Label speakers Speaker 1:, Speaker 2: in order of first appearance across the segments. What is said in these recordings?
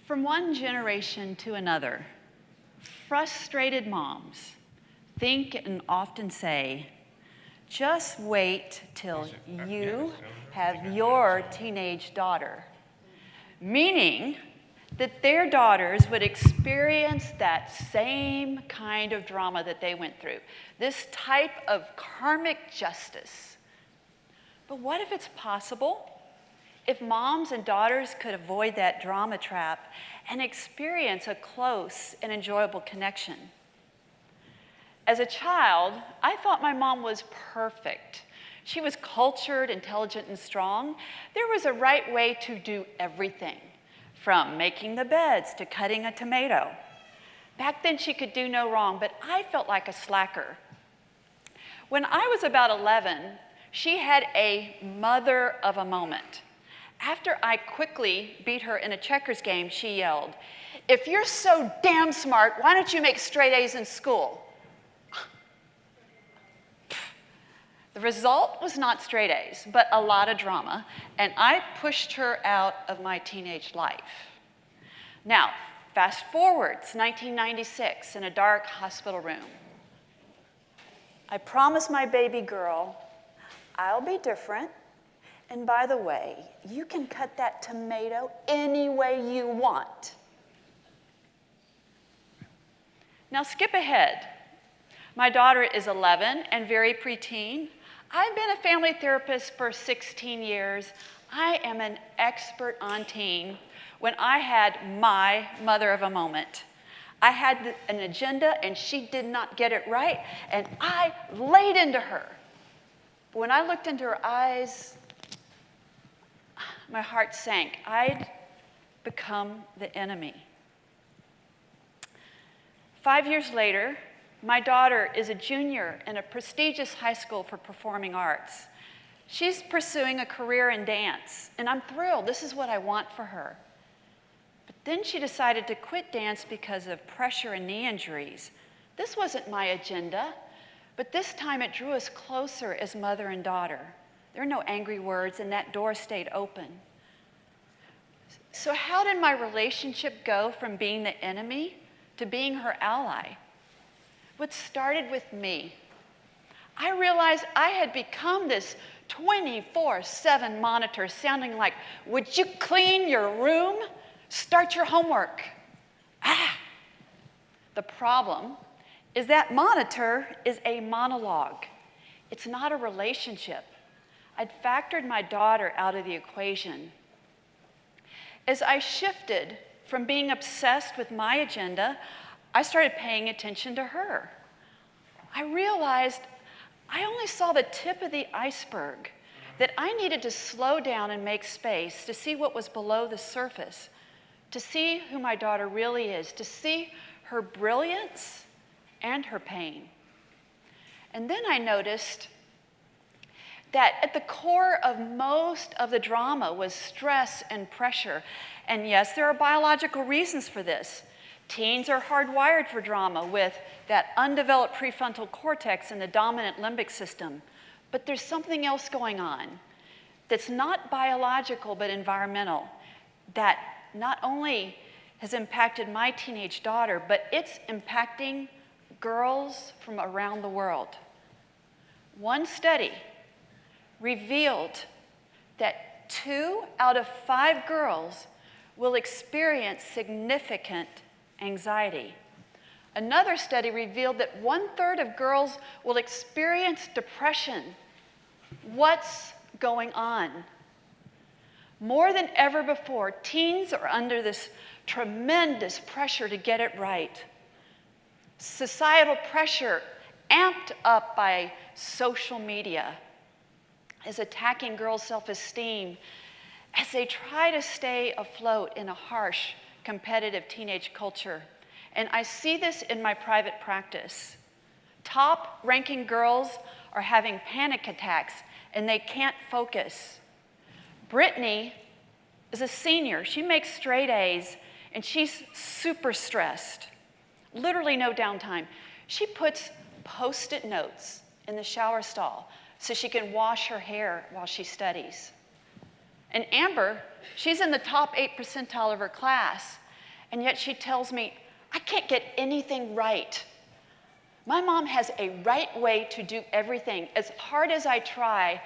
Speaker 1: From one generation to another, frustrated moms think and often say, just wait till you have your teenage daughter, meaning that their daughters would experience that same kind of drama that they went through, this type of karmic justice. But what if it's possible? If moms and daughters could avoid that drama trap and experience a close and enjoyable connection. As a child, I thought my mom was perfect. She was cultured, intelligent, and strong. There was a right way to do everything, from making the beds to cutting a tomato. Back then, she could do no wrong, but I felt like a slacker. When I was about 11, she had a mother of a moment. After I quickly beat her in a checkers game, she yelled, "If you're so damn smart, why don't you make straight A's in school?" The result was not straight A's, but a lot of drama, and I pushed her out of my teenage life. Now, fast forward to 1996 in a dark hospital room. I promised my baby girl, I'll be different. And by the way, you can cut that tomato any way you want. Now skip ahead. My daughter is 11 and very preteen. I've been a family therapist for 16 years. I am an expert on teen when I had my mother of a moment. I had an agenda and she did not get it right, and I laid into her. But when I looked into her eyes, my heart sank. I'd become the enemy. 5 years later, my daughter is a junior in a prestigious high school for performing arts. She's pursuing a career in dance, and I'm thrilled. This is what I want for her. But then she decided to quit dance because of pressure and knee injuries. This wasn't my agenda, but this time it drew us closer as mother and daughter. There were no angry words, and that door stayed open. So how did my relationship go from being the enemy to being her ally? What started with me. I realized I had become this 24/7 monitor sounding like, "Would you clean your room? Start your homework." The problem is that monitor is a monologue. It's not a relationship. I'd factored my daughter out of the equation. As I shifted from being obsessed with my agenda, I started paying attention to her. I realized I only saw the tip of the iceberg, that I needed to slow down and make space to see what was below the surface, to see who my daughter really is, to see her brilliance and her pain. And then I noticed that at the core of most of the drama was stress and pressure. And yes, there are biological reasons for this. Teens are hardwired for drama with that undeveloped prefrontal cortex and the dominant limbic system. But there's something else going on that's not biological but environmental, that not only has impacted my teenage daughter, but it's impacting girls from around the world. One study revealed that 2 out of 5 girls will experience significant anxiety. Another study revealed that 1/3 of girls will experience depression. What's going on? More than ever before, teens are under this tremendous pressure to get it right. Societal pressure, amped up by social media, is attacking girls' self-esteem as they try to stay afloat in a harsh, competitive teenage culture. And I see this in my private practice. Top-ranking girls are having panic attacks and they can't focus. Brittany is a senior. She makes straight A's and she's super stressed. Literally no downtime. She puts Post-it notes in the shower stall so she can wash her hair while she studies. And Amber, she's in the top 8 percentile of her class, And yet she tells me, I can't get anything right. My mom has a right way to do everything. As hard as I try,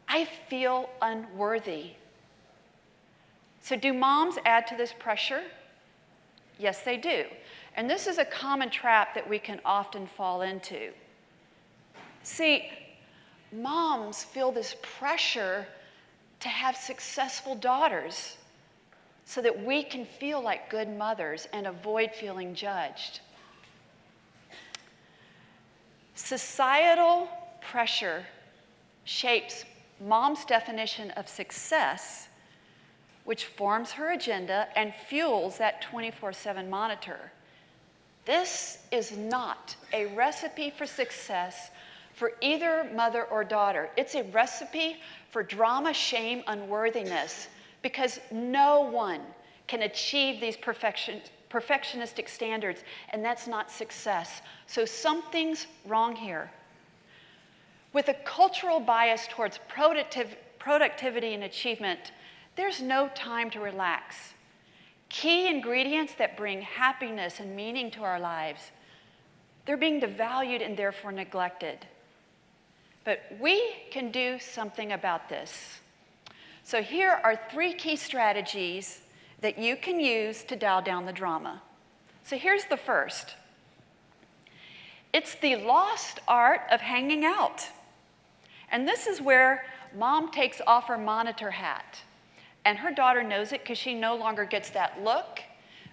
Speaker 1: I feel unworthy. So do moms add to this pressure? Yes, they do. And this is a common trap that we can often fall into. See, moms feel this pressure to have successful daughters so that we can feel like good mothers and avoid feeling judged. Societal pressure shapes mom's definition of success, which forms her agenda and fuels that 24/7 monitor. This is not a recipe for success for either mother or daughter. It's a recipe for drama, shame, unworthiness, because no one can achieve these perfectionistic standards, and that's not success. So something's wrong here. With a cultural bias towards productivity and achievement, there's no time to relax. Key ingredients that bring happiness and meaning to our lives, they're being devalued and therefore neglected. But we can do something about this. So here are 3 key strategies that you can use to dial down the drama. So here's the first. It's the lost art of hanging out. And this is where mom takes off her monitor hat. And her daughter knows it because she no longer gets that look,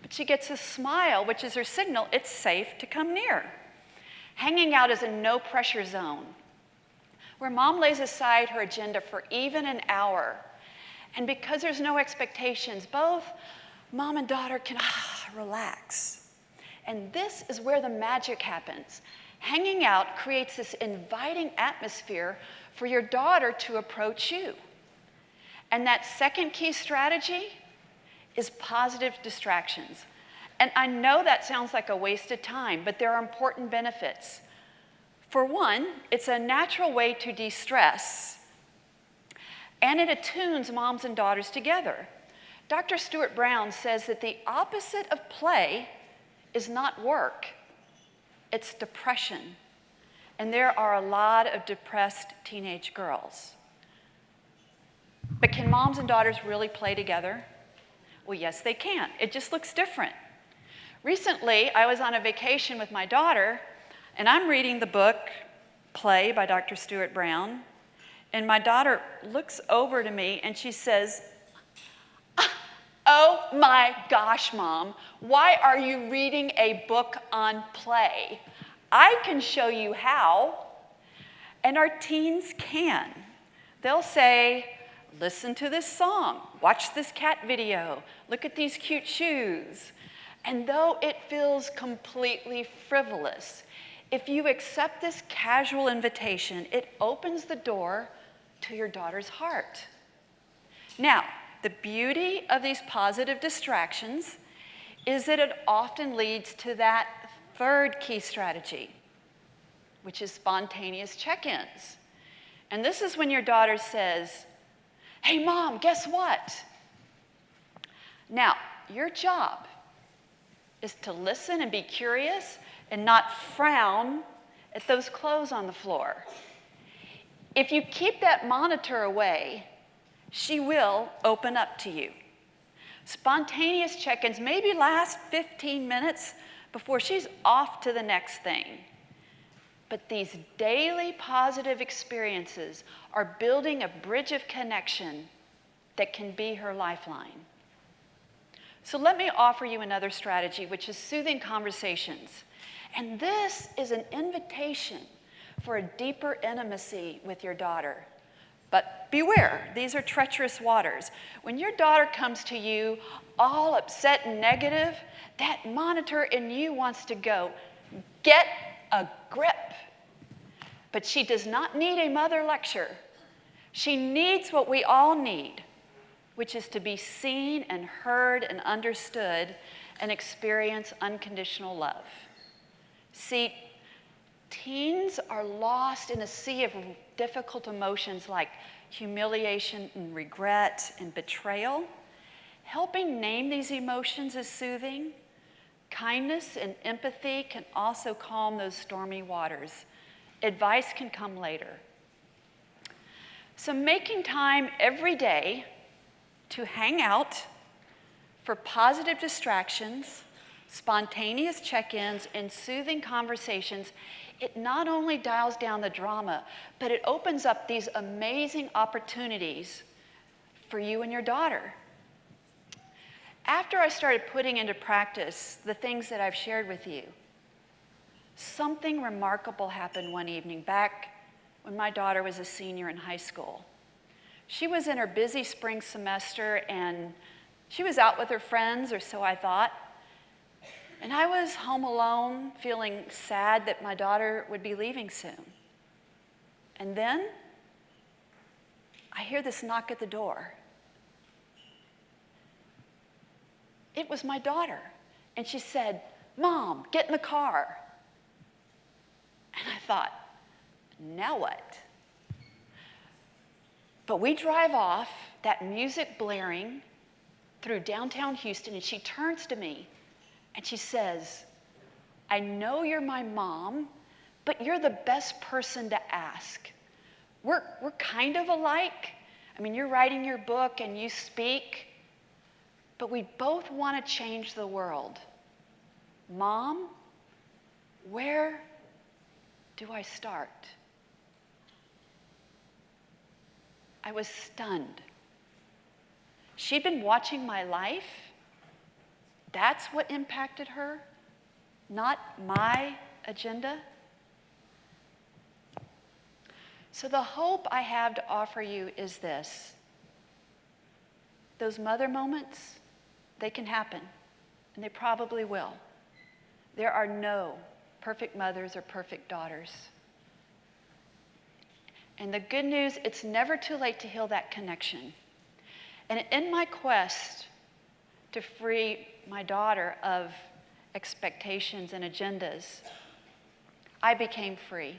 Speaker 1: but she gets a smile, which is her signal it's safe to come near. Hanging out is a no-pressure zone, where mom lays aside her agenda for even an hour. And because there's no expectations, both mom and daughter can relax. And this is where the magic happens. Hanging out creates this inviting atmosphere for your daughter to approach you. And that second key strategy is positive distractions. And I know that sounds like a waste of time, but there are important benefits. For one, it's a natural way to de-stress, and it attunes moms and daughters together. Dr. Stuart Brown says that the opposite of play is not work, it's depression. And there are a lot of depressed teenage girls. But can moms and daughters really play together? Well, yes, they can. It just looks different. Recently, I was on a vacation with my daughter, and I'm reading the book, Play by Dr. Stuart Brown, and my daughter looks over to me and she says, "Oh my gosh, Mom, why are you reading a book on play? I can show you how." And our teens can. They'll say, "Listen to this song, watch this cat video, look at these cute shoes." And though it feels completely frivolous, if you accept this casual invitation, it opens the door to your daughter's heart. Now, the beauty of these positive distractions is that it often leads to that third key strategy, which is spontaneous check-ins. And this is when your daughter says, "Hey, Mom, guess what?" Now, your job is to listen and be curious and not frown at those clothes on the floor. If you keep that monitor away, she will open up to you. Spontaneous check-ins maybe last 15 minutes before she's off to the next thing. But these daily positive experiences are building a bridge of connection that can be her lifeline. So let me offer you another strategy, which is soothing conversations. And this is an invitation for a deeper intimacy with your daughter. But beware, these are treacherous waters. When your daughter comes to you all upset and negative, that monitor in you wants to go, "Get a grip." But she does not need a mother lecture. She needs what we all need, which is to be seen and heard and understood and experience unconditional love. See, teens are lost in a sea of difficult emotions like humiliation and regret and betrayal. Helping name these emotions is soothing. Kindness and empathy can also calm those stormy waters. Advice can come later. So making time every day to hang out for positive distractions, spontaneous check-ins, and soothing conversations, it not only dials down the drama, but it opens up these amazing opportunities for you and your daughter. After I started putting into practice the things that I've shared with you, something remarkable happened one evening back when my daughter was a senior in high school. She was in her busy spring semester and she was out with her friends, or so I thought. And I was home alone, feeling sad that my daughter would be leaving soon. And then I hear this knock at the door. It was my daughter. And she said, "Mom, get in the car." And I thought, now what? But we drive off, that music blaring through downtown Houston, and she turns to me and she says, "I know you're my mom, but you're the best person to ask. We're kind of alike. I mean, you're writing your book and you speak, but we both want to change the world. Mom, where do I start?" I was stunned. She'd been watching my life. That's what impacted her, not my agenda. So the hope I have to offer you is this. Those mother moments, they can happen, and they probably will. There are no perfect mothers or perfect daughters. And the good news, it's never too late to heal that connection. And in my quest to free my daughter of expectations and agendas, I became free.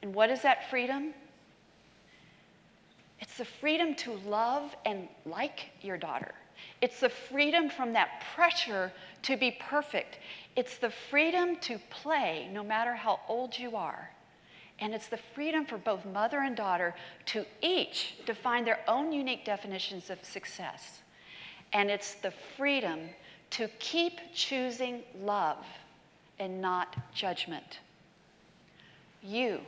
Speaker 1: And what is that freedom? It's the freedom to love and like your daughter. It's the freedom from that pressure to be perfect. It's the freedom to play no matter how old you are. And it's the freedom for both mother and daughter to each define their own unique definitions of success. And it's the freedom to keep choosing love and not judgment. You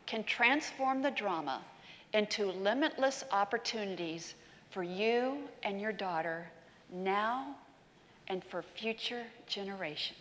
Speaker 1: can transform the drama into limitless opportunities for you and your daughter now and for future generations.